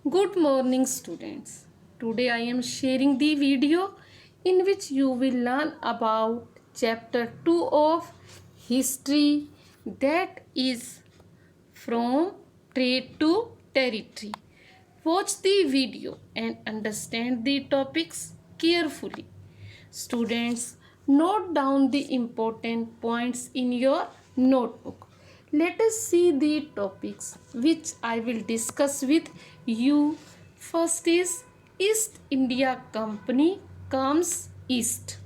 Good morning, students. Today I am sharing the video in which you will learn about chapter 2 of history, that is from trade to territory. Watch the video and understand the topics carefully. Students, note down the important points in your notebook. Let us see the topics which I will discuss with you. First is East India Company comes east.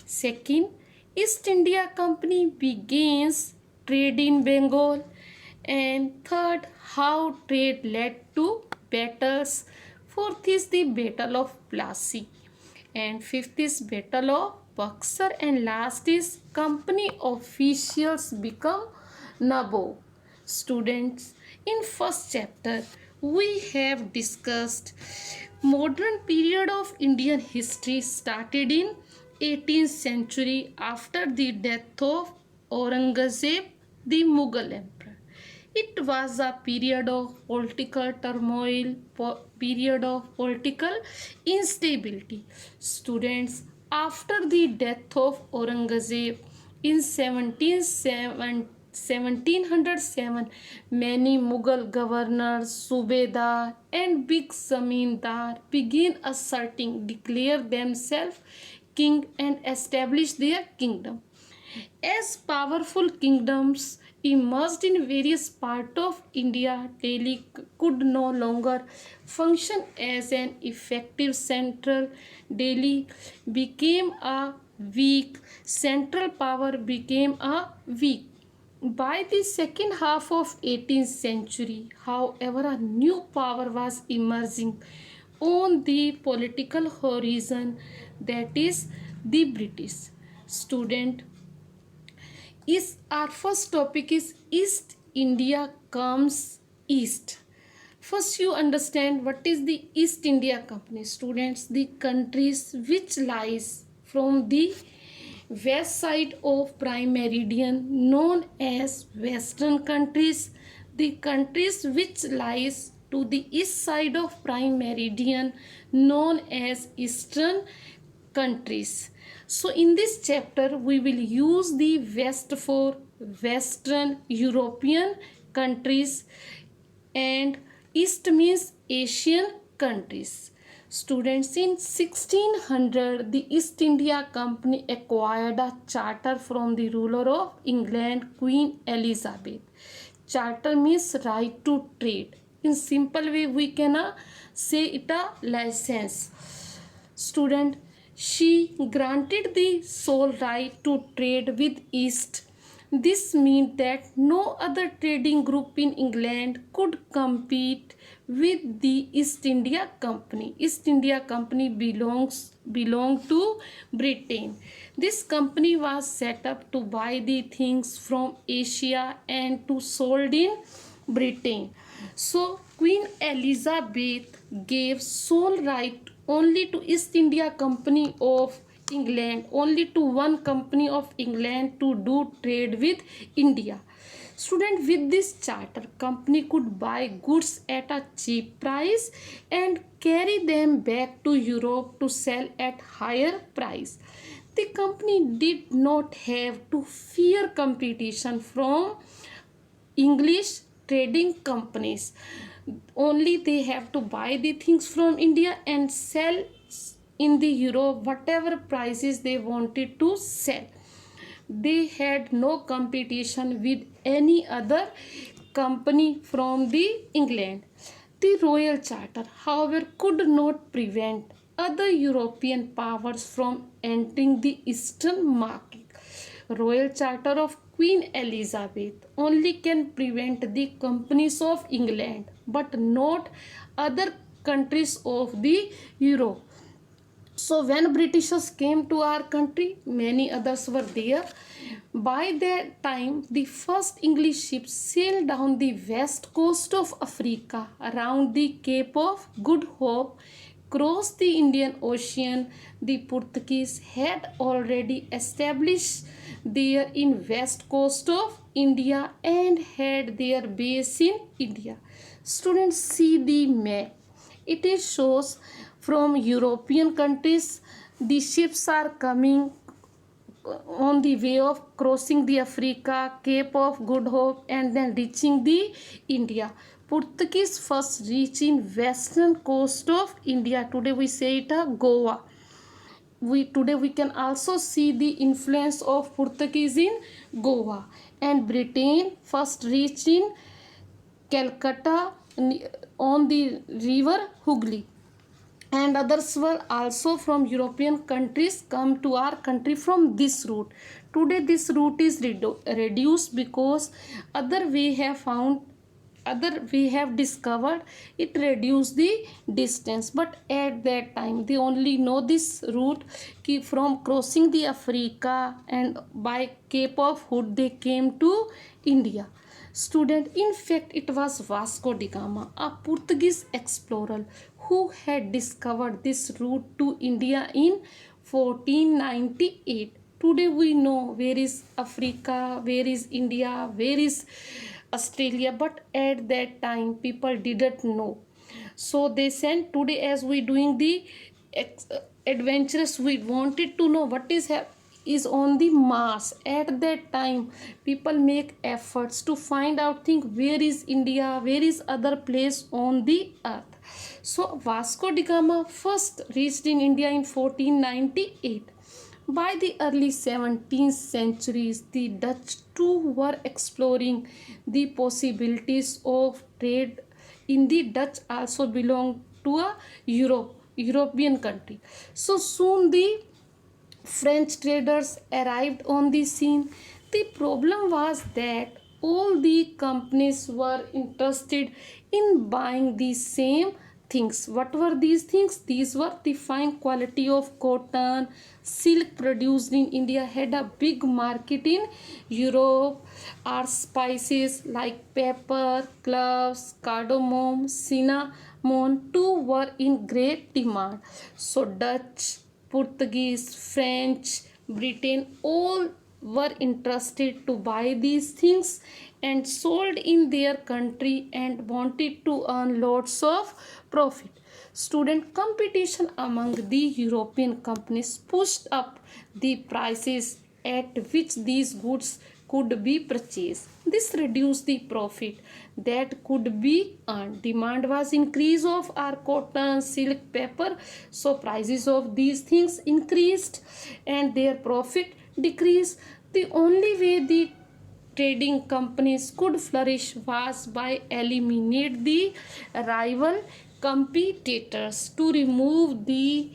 Second, East India Company begins trade in Bengal. And third, how trade led to battles. Fourth is the Battle of Plassey. And fifth is Battle of Buxar. And last is company officials become Nabo. Students, in first chapter we have discussed modern period of Indian history started in 18th century after the death of Aurangzeb, the Mughal emperor. It was a period of political turmoil, period of political instability. Students, after the death of Aurangzeb in 1707, many Mughal governors, Subedar, and big Zamindar began declare themselves king and establish their kingdom. As powerful kingdoms emerged in various parts of India, Delhi could no longer function as an effective central. Delhi became a weak, central power became a weak. By the second half of 18th century, however, a new power was emerging on the political horizon, that is the British. Student, is our first topic is East India comes east. First you understand what is the East India Company. Students, the countries which lies from the west side of prime meridian known as western countries, the countries which lies to the east side of prime meridian known as eastern countries. So in this chapter we will use the west for western European countries and east means Asian countries. Students, in 1600 the East India Company acquired a charter from the ruler of England, Queen Elizabeth. Charter means right to trade. In simple way we can say it a license. Student, she granted the sole right to trade with East. This means that no other trading group in England could compete with the East India Company. East India Company belonged to Britain. This company was set up to buy the things from Asia and to sold in Britain. So Queen Elizabeth gave sole right only to East India Company of England, only to one company of England to do trade with India. Student, with this charter, company could buy goods at a cheap price and carry them back to Europe to sell at higher price. The company did not have to fear competition from English trading companies. Only they have to buy the things from India and sell in the Europe whatever prices they wanted to sell. They had no competition with any other company from the England. The Royal Charter, however, could not prevent other European powers from entering the Eastern market. Royal Charter of Queen Elizabeth only can prevent the companies of England but not other countries of the Europe. So when Britishers came to our country, many others were there. By that time, the first English ships sailed down the west coast of Africa around the Cape of Good Hope, crossed the Indian Ocean. The Portuguese had already established there in west coast of India and had their base in India. Students, see the map. It is shows from European countries the ships are coming on the way of crossing the Africa, Cape of Good Hope, and then reaching the India. Portuguese first reach in western coast of India. Today we say it Goa. We can also see the influence of Portuguese in Goa, and Britain first reached in Calcutta on the river Hooghly, and others were also from European countries come to our country from this route. Today this route is reduced because other we have found, other we have discovered it reduced the distance, but at that time they only know this route ki from crossing the Africa and by Cape of Hood they came to India. Student, in fact it was Vasco da Gama, a Portuguese explorer who had discovered this route to India in 1498. Today we know where is Africa, where is India, where is Australia, but at that time people didn't know. So they sent today as we doing the adventurous. We wanted to know what is on the Mars. At that time people make efforts to find out think where is India, where is other place on the earth. So Vasco da Gama first reached in India in 1498. By the early 17th centuries, the Dutch too were exploring the possibilities of trade. In the Dutch also belong to a European country. So soon the French traders arrived on the scene. The problem was that all the companies were interested in buying the same things. What were these things? These were the fine quality of cotton, silk produced in India had a big market in Europe. Our spices like pepper, cloves, cardamom, cinnamon too were in great demand. So Dutch, Portuguese, French, Britain all were interested to buy these things and sold in their country and wanted to earn lots of profit. Student, competition among the European companies pushed up the prices at which these goods could be purchased. This reduced the profit that could be earned. Demand was increase of our cotton, silk, pepper, so prices of these things increased and their profit decreased. The only way the trading companies could flourish was by eliminate the rival competitors. To remove the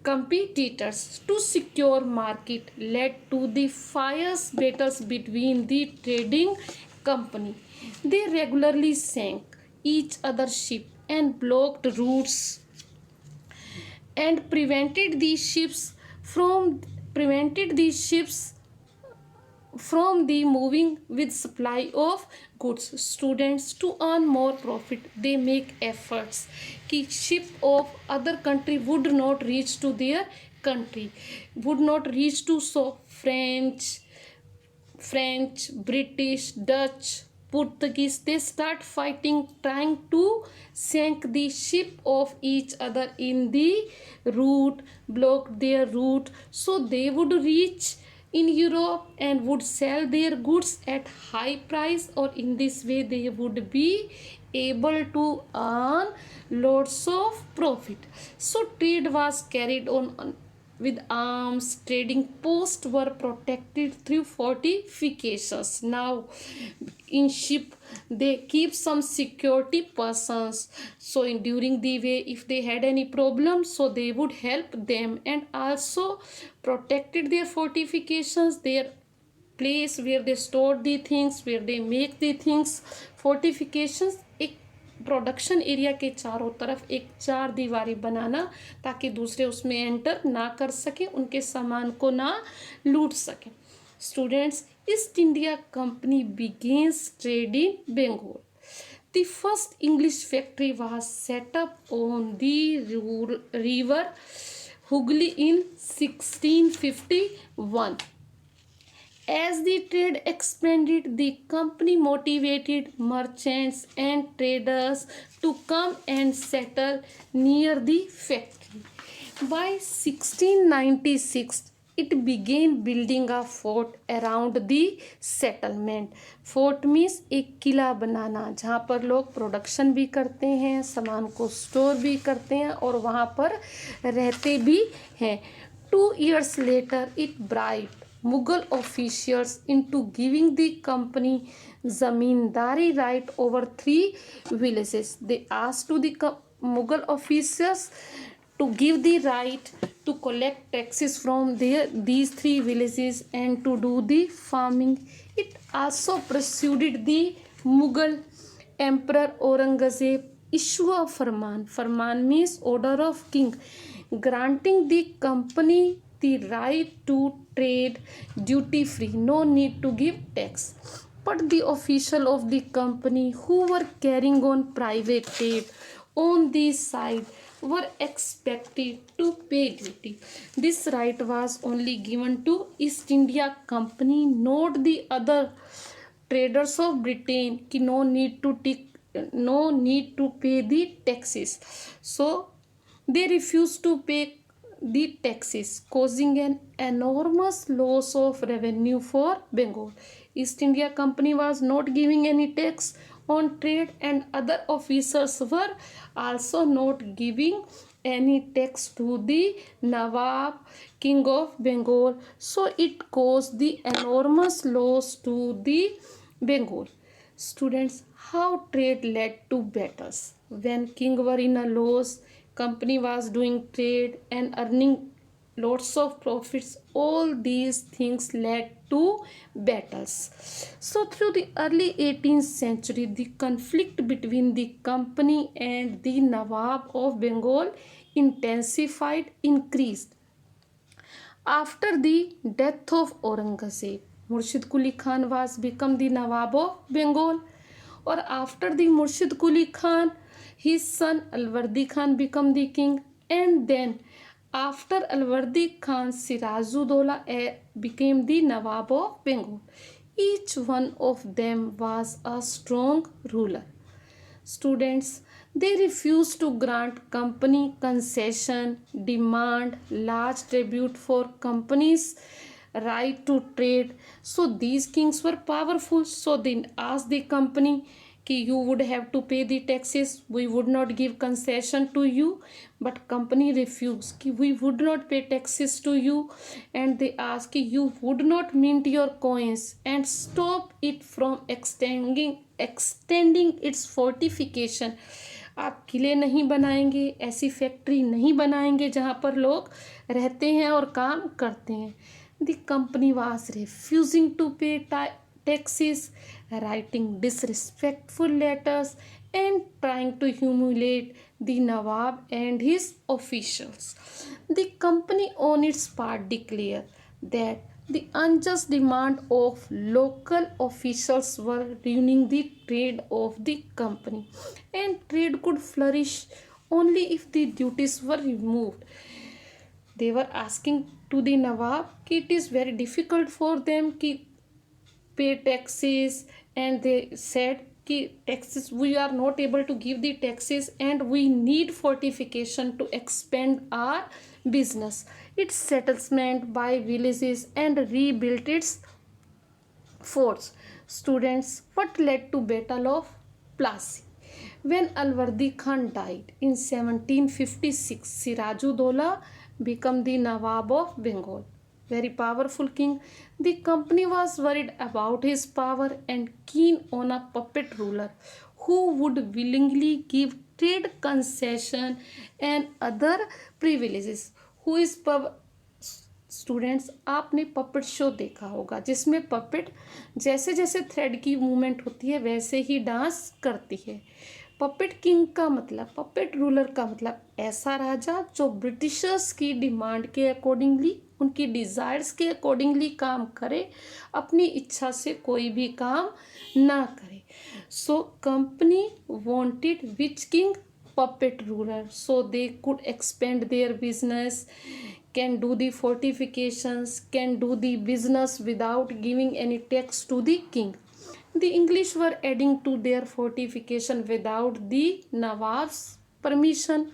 competitors to secure market led to the fierce battles between the trading company. They regularly sank each other's ship and blocked routes and prevented these ships from the moving with supply of goods. Students, to earn more profit they make efforts कि ship of other country would not reach to their country, would not reach to. So French, British, Dutch, Portuguese, they start fighting, trying to sink the ship of each other in the route, block their route, so they would reach in Europe and would sell their goods at high price, or in this way they would be able to earn lots of profit. So trade was carried on with arms. Trading posts were protected through fortifications. Now in ship they keep some security persons, so during the way if they had any problem so they would help them, and also protected their fortifications, their place where they store the things, where they make the things. Fortifications एक production area के चारों तरफ एक चार दीवारी बनाना ताकि दूसरे उसमें एंटर ना कर सके, उनके सामान को ना लूट सके. Students, East India Company begins trade in Bengal. The first English factory was set up on the river Hooghly in 1651. As the trade expanded, the company motivated merchants and traders to come and settle near the factory. By 1696, it began building a fort around the settlement. Fort means एक किला बनाना जहाँ पर लोग production भी करते हैं, सामान को store भी करते हैं और वहाँ पर रहते भी हैं. 2 years later, it bribed Mughal officials into giving the company zamindari right over 3 villages. They asked to the Mughal officials to give the right to collect taxes from these 3 villages and to do the farming. It also persuaded the Mughal Emperor Aurangzeb issue a farman. Farman means order of king, granting the company the right to trade duty free, no need to give tax. But the official of the company who were carrying on private trade on the side were expected to pay duty. This right was only given to East India Company, not the other traders of Britain. Ki no need to pay the taxes. So they refused to pay the taxes, causing an enormous loss of revenue for Bengal. East India Company was not giving any tax on trade, and other officers were also not giving any tax to the Nawab, King of Bengal. So it caused the enormous loss to the Bengal. Students, how trade led to battles. When king were in a loss, company was doing trade and earning lots of profits. All these things led to battles. So through the early 18th century, the conflict between the company and the Nawab of Bengal intensified, increased. After the death of Aurangzeb, Murshid Quli Khan was become the Nawab of Bengal. Or after the Murshid Quli Khan, his son Alwardi Khan became the king. And then after Alwardi Khan, Sirajuddaulah became the Nawab of Bengal. Each one of them was a strong ruler. Students, they refused to grant company concession, demand large tribute for companies' right to trade. So these kings were powerful. So they asked the company कि you would have to pay the taxes, we would not give concession to you. But company refused कि we would not pay taxes to you, and they asked कि you would not mint your coins and stop it from extending its fortification. आप किले नहीं बनाएंगे, ऐसी factory नहीं बनाएंगे जहाँ पर लोग रहते हैं और काम करते हैं. The company was refusing to pay taxes, writing disrespectful letters and trying to humiliate the Nawab and his officials. The company on its part declared that the unjust demand of local officials were ruining the trade of the company, and trade could flourish only if the duties were removed. They were asking to the Nawab कि it is very difficult for them कि pay taxes, and they said कि taxes, we are not able to give the taxes and we need fortification to expand our business. Its settlement by villages and rebuilt its forts. Students, what led to Battle of Plassey? When Alwardi Khan died in 1756, Sirajuddaulah became the Nawab of Bengal. Very powerful king. The company was worried about his power and keen on a puppet ruler who would willingly give trade concession and other privileges. Who is students, आपने puppet show देखा होगा जिसमें puppet जैसे जैसे thread की movement होती है वैसे ही डांस करती है. पपेट किंग का मतलब, पपेट रूलर का मतलब ऐसा राजा जो ब्रिटिशर्स की डिमांड के अकॉर्डिंगली, उनकी डिज़ायर्स के अकॉर्डिंगली काम करे, अपनी इच्छा से कोई भी काम ना करे. So company wanted which king? Puppet ruler, so they could expand their business, can do the fortifications, can do the business without giving any tax to the king. The English were adding to their fortification without the Nawab's permission.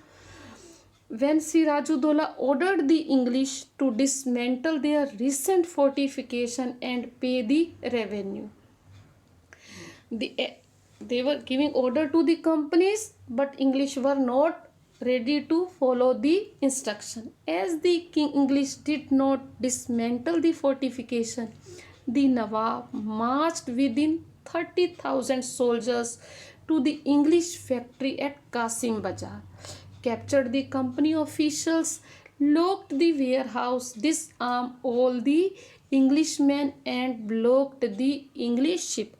When Sirajuddaulah ordered the English to dismantle their recent fortification and pay the revenue, they were giving order to the companies, but English were not ready to follow the instruction. As the King English did not dismantle the fortification, the Nawab marched within 30,000 soldiers to the English factory at Qasim Bazaar, captured the company officials, locked the warehouse, disarmed all the Englishmen, and blocked the English ship.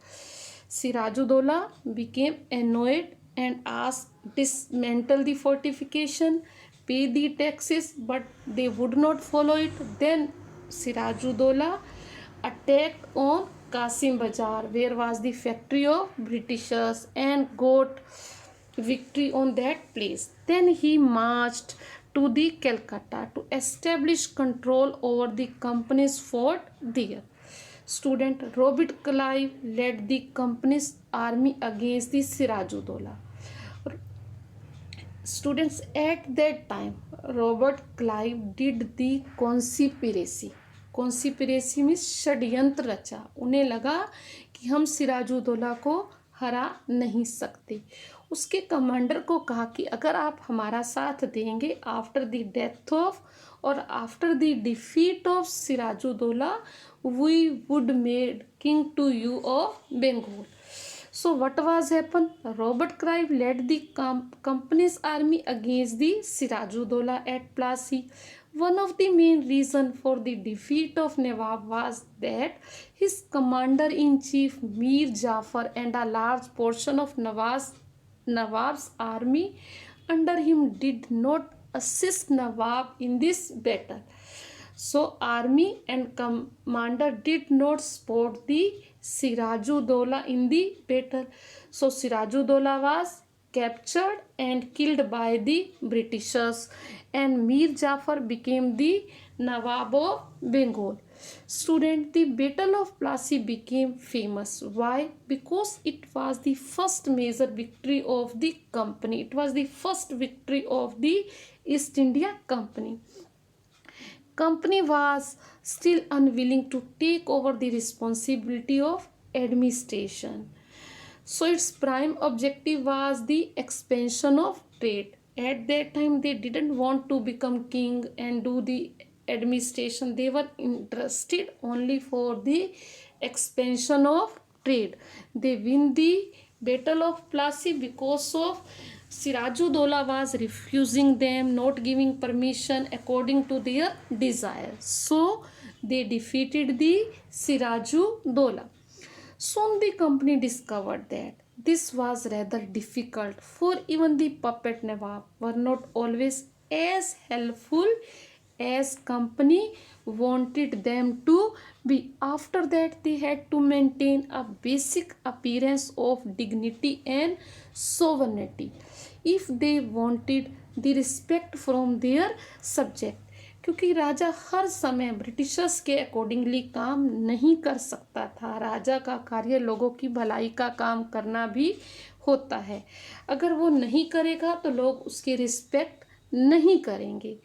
Sirajuddaulah became annoyed and asked dismantle the fortification, pay the taxes, but they would not follow it. Then Sirajuddaulah attacked on Qasim Bazaar, where was the factory of Britishers, and got victory on that place. Then he marched to the Calcutta to establish control over the company's fort there. Student Robert Clive led the company's army against the Sirajuddaulah. Students, at that time, Robert Clive did the conspiracy. Conspiracy means षड्यंत्र रचा. उन्हें लगा कि हम सिराजुद्दौला को हरा नहीं सकते. उसके कमांडर को कहा कि अगर आप हमारा साथ देंगे आफ्टर द डेथ ऑफ और after the defeat of Sirajuddaulah, we would made king to you of Bengal. So what was happened? Robert Clive led the company's army against the Sirajuddaulah at Plassey. One of the main reasons for the defeat of Nawab was that his commander-in-chief Mir Jafar and a large portion of Nawab's army under him did not assist Nawab in this battle. So army and commander did not support the Sirajuddaulah in the battle. So Sirajuddaulah was captured and killed by the Britishers, and Mir Jafar became the Nawab of Bengal. Student, the Battle of Plassey became famous. Why? Because it was the first major victory of the company. It was the first victory of the East India Company. Company was still unwilling to take over the responsibility of administration. So its prime objective was the expansion of trade. At that time, they didn't want to become king and do the administration. They were interested only for the expansion of trade. They win the Battle of Plassey because of Sirajuddaulah was refusing them, not giving permission according to their desire. So they defeated the Sirajuddaulah. Soon the company discovered that this was rather difficult, for even the puppet Nawab were not always as helpful as company wanted them to be. After that, they had to maintain a basic appearance of dignity and sovereignty if they wanted the respect from their subject. क्योंकि राजा हर समय Britishers के accordingly काम नहीं कर सकता था. राजा का कार्य लोगों की भलाई का काम करना भी होता है. अगर वो नहीं करेगा तो लोग उसकी रिस्पेक्ट नहीं करेंगे.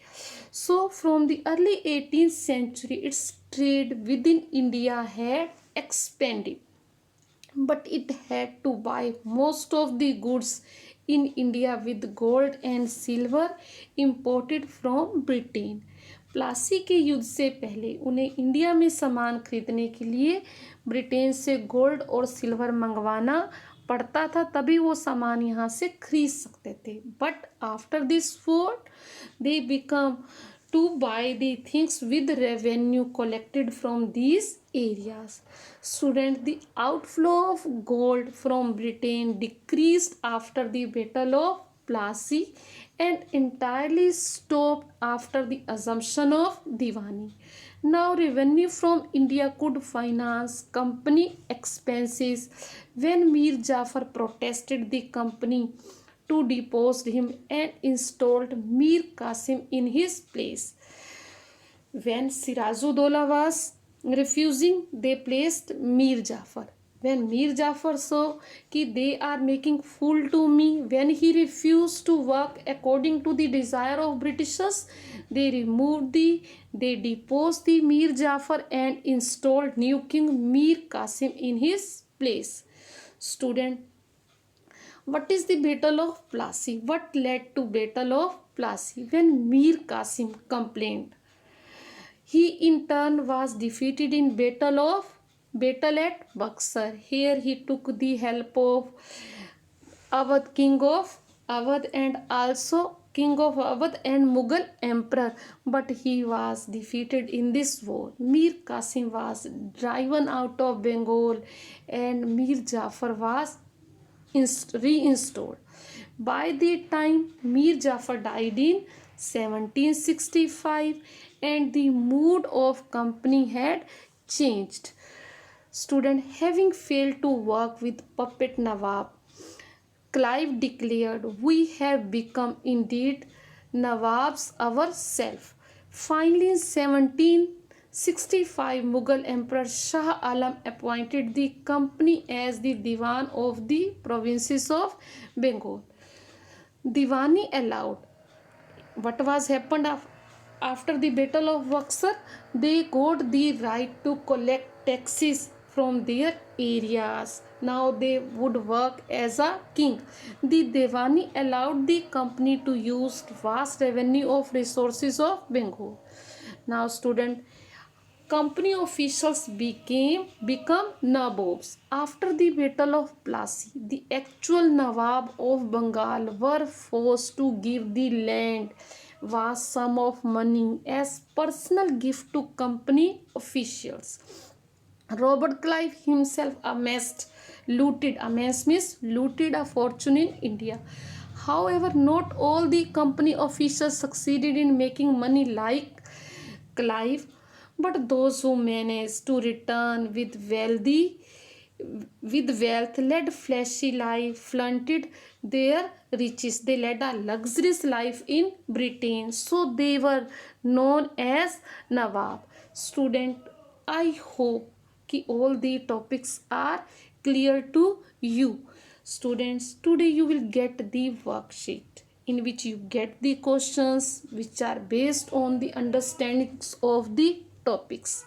So from the early 18th century its trade within India had expanded, but it had to buy most of the goods in India with gold and silver imported from Britain. Plassey के युद्ध से पहले उन्हें India में सामान खरीदने के लिए ब्रिटेन से गोल्ड और सिल्वर मंगवाना पड़ता था, तभी वो सामान यहाँ से खरीद सकते थे. But after this war they become to buy the things with revenue collected from these areas. Students, the outflow of gold from Britain decreased after the Battle of Plassey and entirely stopped after the assumption of Diwani. Now revenue from India could finance company expenses. When Mir Jafar protested the company to depose him and installed Mir Qasim in his place. When Sirajuddaulah was refusing, they placed Mir Jafar. When Mir Jafar saw that they are making fool to me, when he refused to work according to the desire of Britishers, they deposed the Mir Jafar and installed new king Mir Qasim in his place. Student, what is the Battle of Plassey? What led to Battle of Plassey? When Mir Qasim complained, he in turn was defeated in battle at Buxar. Here he took the help of Awadh, king of Awadh, and also king of Awadh and Mughal emperor, but he was defeated in this war. Mir Qasim was driven out of Bengal and Mir Jafar was reinstalled. By the time Mir Jafar died in 1765 and the mood of company had changed. Student, having failed to work with puppet Nawab, Clive declared, "We have become indeed Nawabs ourselves." Finally, in 1765, Mughal Emperor Shah Alam appointed the company as the Diwan of the provinces of Bengal. Diwani allowed. What was happened after the Battle of Buxar? They got the right to collect taxes from their areas. Now they would work as a king. The Devani allowed the company to use vast revenue of resources of Bengal. Now student, company officials become Nawabs. After the Battle of Plassey, the actual Nawab of Bengal were forced to give the land vast sum of money as personal gift to company officials. Robert Clive himself looted a fortune in India. However, not all the company officials succeeded in making money like Clive, but those who managed to return with wealth led flashy life, flaunted their riches. They led a luxurious life in Britain, so they were known as Nawab. Student, I hope कि all the topics are clear to you. Students, today you will get the worksheet in which you get the questions which are based on the understandings of the topics.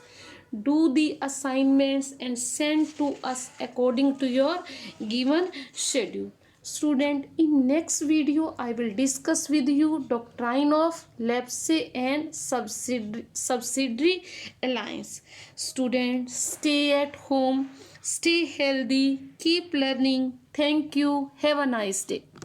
Do the assignments and send to us according to your given schedule. Student, in next video I will discuss with you doctrine of Leipzig and subsidiary alliance. Students, stay at home, stay healthy, keep learning. Thank you. Have a nice day.